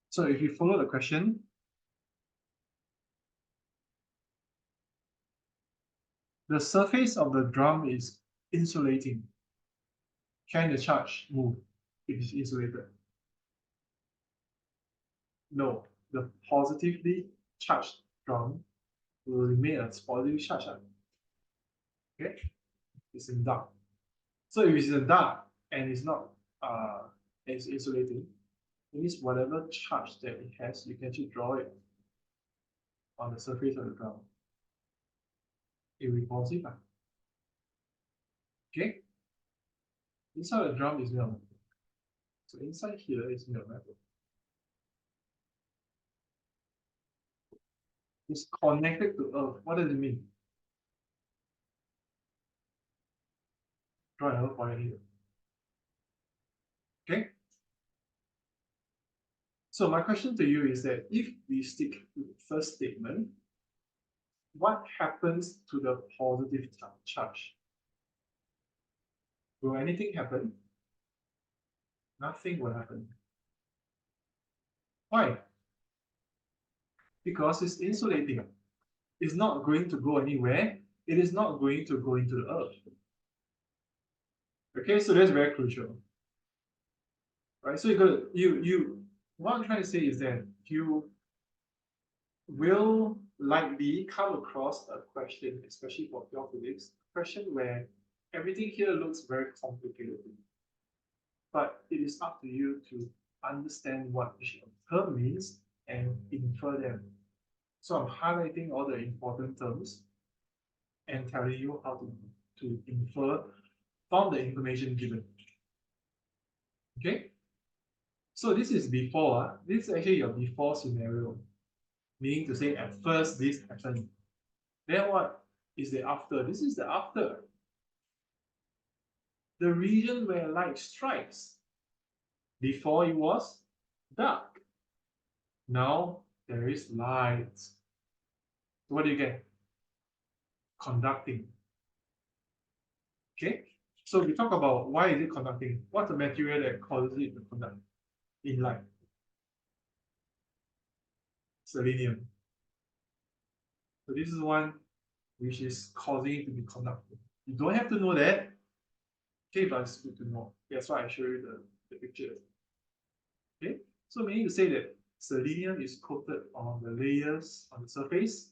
So if you follow the question, the surface of the drum is insulating. Can the charge move if it's insulated? No, the positively charged drum will remain a positively charged. Okay, it's in dark. So if it's in dark and it's not it's insulating, it means whatever charge that it has, you can actually draw it on the surface of the drum. It will be positive. Okay? Inside the drum is made of metal. So inside here is made of metal. It's connected to Earth. What does it mean? Draw another point here. Okay? So my question to you is that if we stick to the first statement, what happens to the positive charge? Will anything happen? Nothing will happen. Why? Because it's insulating. It's not going to go anywhere. It is not going to go into the Earth. Okay, so that's very crucial. Right? So what I'm trying to say is that you will likely come across a question, especially for pure physics, a question where everything here looks very complicated. But it is up to you to understand what each term means and infer them. So I'm highlighting all the important terms and telling you how to infer from the information given. Okay? So this is before, this is actually your before scenario. Meaning to say at first this happened. Then what is the after? This is the after. The region where light strikes. Before it was dark. Now there is light. So what do you get? Conducting. Okay? So we talk about why is it conducting? What's the material that causes it to conduct in light? Selenium. So this is one which is causing it to be conductive. You don't have to know that. Okay, but it's good to know. That's why I show you the picture. Okay, so meaning to say that selenium is coated on the layers on the surface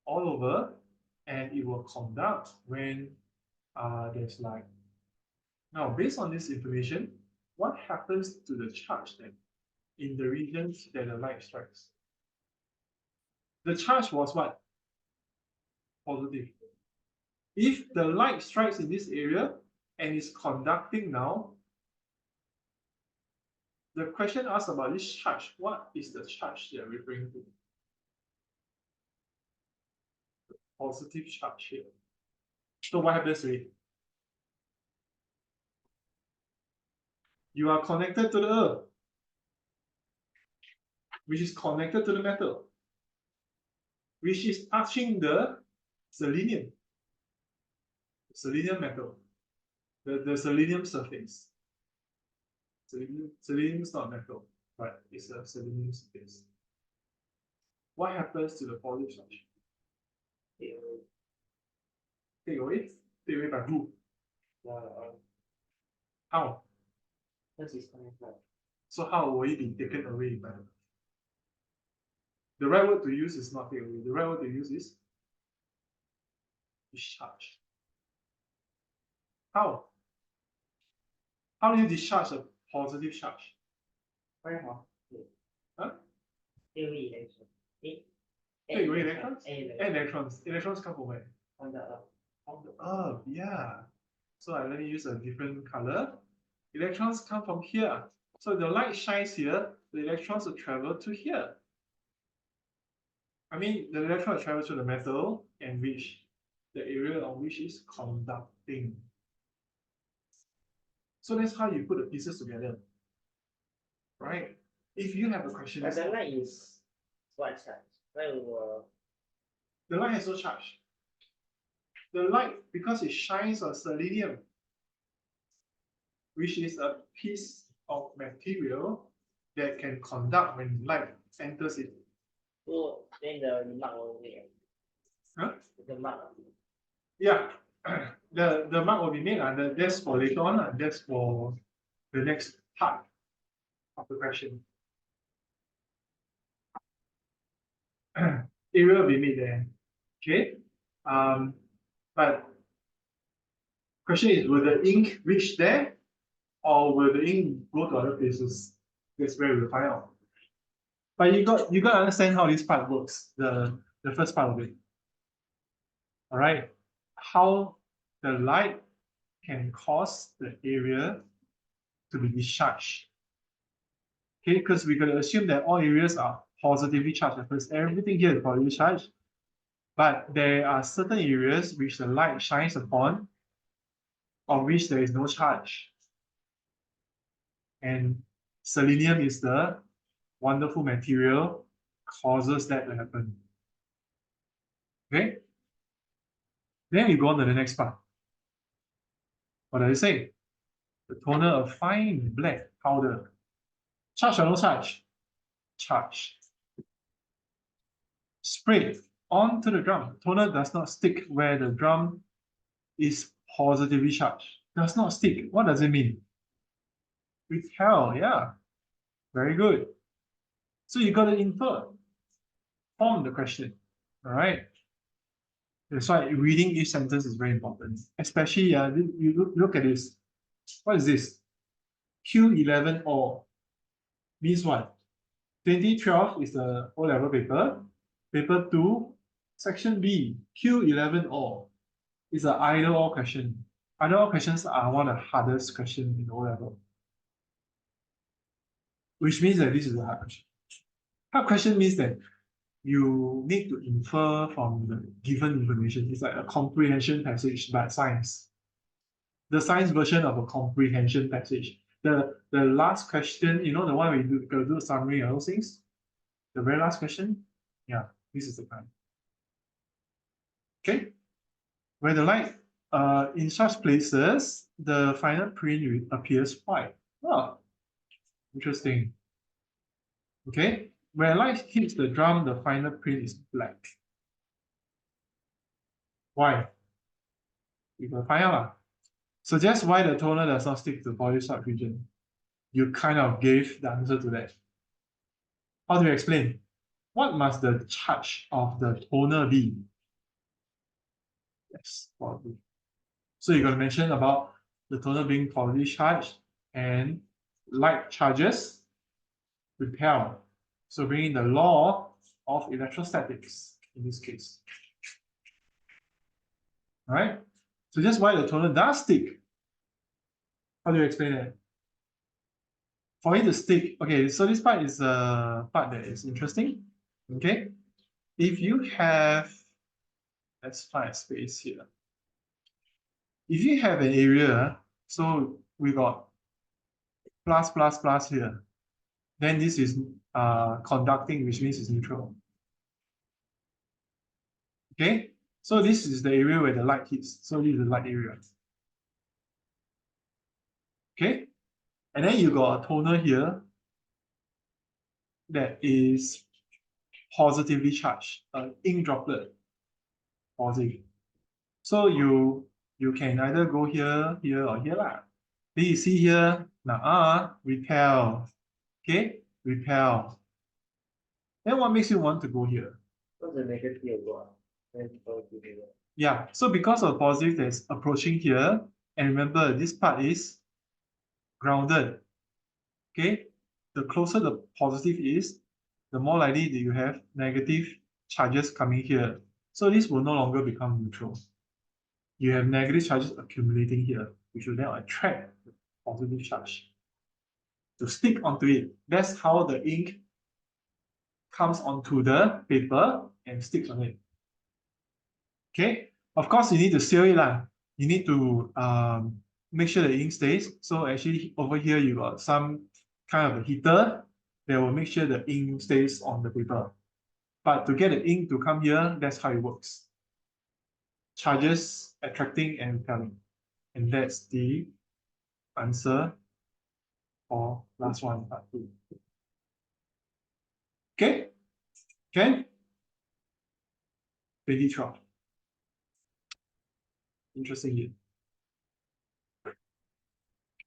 all over, and it will conduct when there's light. Now, based on this information, what happens to the charge then in the regions that the light strikes? The charge was what? Positive. If the light strikes in this area and is conducting now, the question asks about this charge. What is the charge they are referring to? The positive charge here. So what happens to it? You are connected to the Earth, which is connected to the metal, which is touching the selenium metal, the selenium surface. Selenium is not metal, but it's a selenium surface. What happens to the positive charge? Take away? Take away by who? How? So how will it be taken away by the right word to use is not take away. The right word to use is discharge. How? How do you discharge a positive charge? Huh? Take away electrons? Electrons. Electrons come from where? From the Earth. From the Earth, yeah. So let me use a different color. Electrons come from here. So the light shines here, the electrons will travel to here. I mean, the electron will travel to the metal and reach the area on which is conducting. So that's how you put the pieces together. Right? If you have a question. But the light is what charge? The light has no charge. The light, because it shines on selenium, which is a piece of material that can conduct when light enters it. So then the mark will be Huh? the mark. Yeah, the mark will be made, and that's for later on, and that's for the next part of the question. Area will be made there. Okay. But question is, will the ink reach there, or will the ink go to other places? That's where we'll find out. But you got to understand how this part works, the first part of it. All right. How the light can cause the area to be discharged. Okay, because we're going to assume that all areas are positively charged at first. Everything here is positively charged. But there are certain areas which the light shines upon, on which there is no charge. And selenium is the wonderful material causes that to happen. Okay? Then we go on to the next part. What does it say? The toner of fine black powder. Charge or no charge? Charge. Spray onto the drum. Toner does not stick where the drum is positively charged. Does not stick. What does it mean? Repel, yeah. Very good. So you got to infer from the question. All right. That's why reading each sentence is very important. Especially, you look at this. What is this? Q11 or means what? 2012 is the O-level paper. Paper 2, section B, Q11 or is an either or question. Either or questions are one of the hardest questions in O-level. Which means that this is a hard question. Hard question means that you need to infer from the given information. It's like a comprehension passage by science. The science version of a comprehension passage. The last question, you know, the one we do a summary of those things. The very last question, yeah, this is the kind. Okay, where the light in such places, the final print appears white. Oh, interesting. Okay, where light hits the drum, the final print is black. Why? You can find out. Suggest why the toner does not stick to the polysharp region. You kind of gave the answer to that. How do you explain? What must the charge of the toner be? Yes, probably. So you're going to mention about the toner being positively charged and light charges repel. So bringing the law of electrostatics in this case. All right. So just why the toner does stick. How do you explain it? For it to stick, okay, so this part is a part that is interesting. Okay. If you have, let's find a space here. If you have an area, so we got plus plus plus here, then this is conducting, which means it's neutral. Okay, so this is the area where the light hits. So this is the light area. Okay, and then you got a toner here that is positively charged, an ink droplet, positive. So you can either go here, here, or here lah. Then you see here, repel. Okay, repel. Then what makes you want to go here? What's the negative one? Yeah, so because of positive that's approaching here, and remember this part is grounded. Okay, the closer the positive is, the more likely that you have negative charges coming here. So this will no longer become neutral. You have negative charges accumulating here, which will now attract the positive charge to stick onto it. That's how the ink comes onto the paper and sticks on it. Okay, of course you need to seal it lah. You need to make sure the ink stays. So actually over here you got some kind of a heater that will make sure the ink stays on the paper. But to get the ink to come here, that's how it works. Charges attracting and repelling. And that's the answer for last one, part 2. Okay? Okay? 2012. Interesting year.